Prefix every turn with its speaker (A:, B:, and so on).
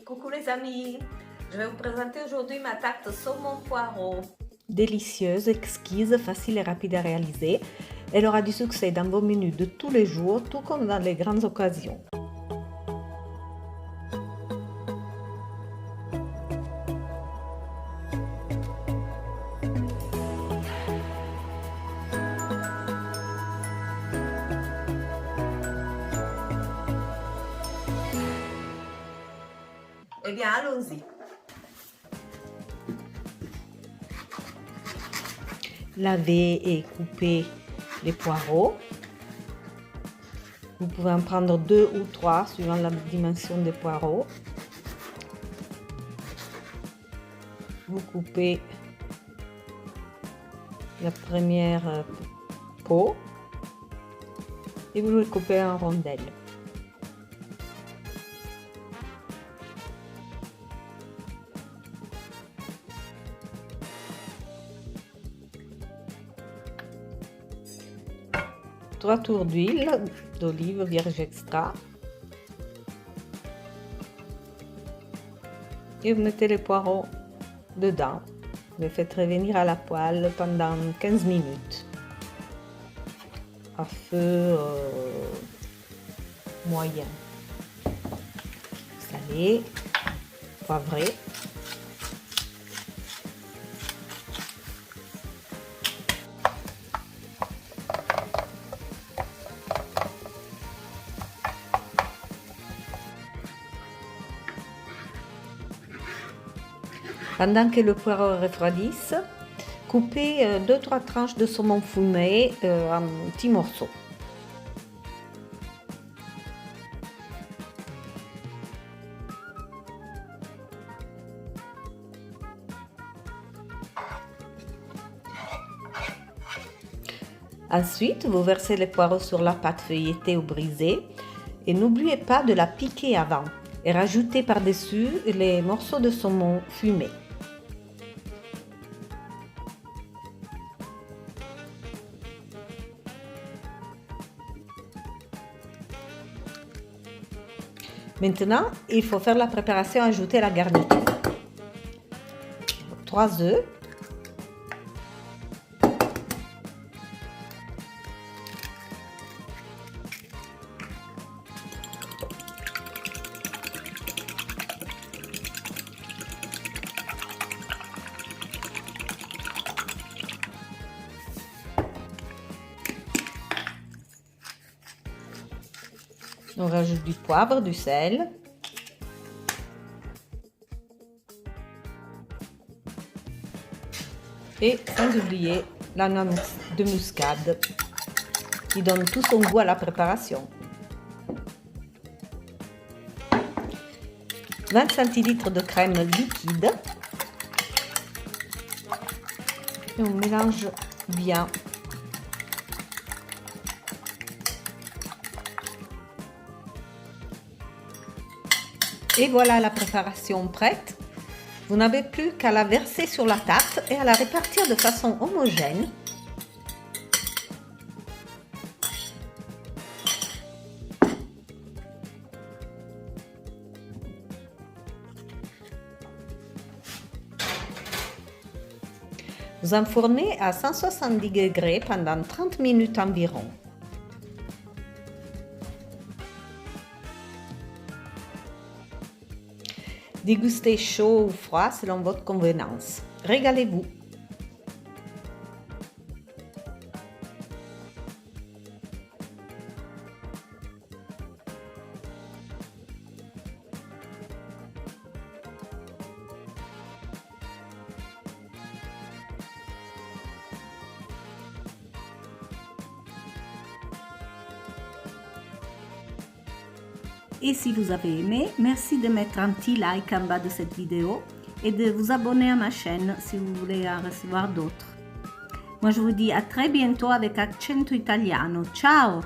A: Coucou les amis, je vais vous présenter aujourd'hui ma tarte saumon poireau.
B: Délicieuse, exquise, facile et rapide à réaliser. Elle aura du succès dans vos menus de tous les jours, tout comme dans les grandes occasions.
A: Eh bien, allons-y.
B: Lavez et coupez les poireaux. Vous pouvez en prendre 2 ou 3 suivant la dimension des poireaux. Vous coupez la première peau et vous le coupez en rondelles. Trois tours d'huile d'olive vierge extra et vous mettez les poireaux dedans. Vous les faites revenir à la poêle pendant 15 minutes à feu moyen. Salé, poivré. Pendant que le poireau refroidisse, coupez 2-3 tranches de saumon fumé en petits morceaux. Ensuite, vous versez les poireaux sur la pâte feuilletée ou brisée et n'oubliez pas de la piquer avant et rajoutez par-dessus les morceaux de saumon fumé. Maintenant, il faut faire la préparation, ajouter la garniture. 3 œufs. On rajoute du poivre, du sel. Et sans oublier la noix de muscade qui donne tout son goût à la préparation. 20 centilitres de crème liquide. Et on mélange bien. Et voilà la préparation prête. Vous n'avez plus qu'à la verser sur la tarte et à la répartir de façon homogène. Vous enfournez à 170 degrés pendant 30 minutes environ. Dégustez chaud ou froid selon votre convenance. Régalez-vous! Et si vous avez aimé, merci de mettre un petit like en bas de cette vidéo et de vous abonner à ma chaîne si vous voulez en recevoir d'autres. Moi je vous dis à très bientôt avec Accento Italiano. Ciao!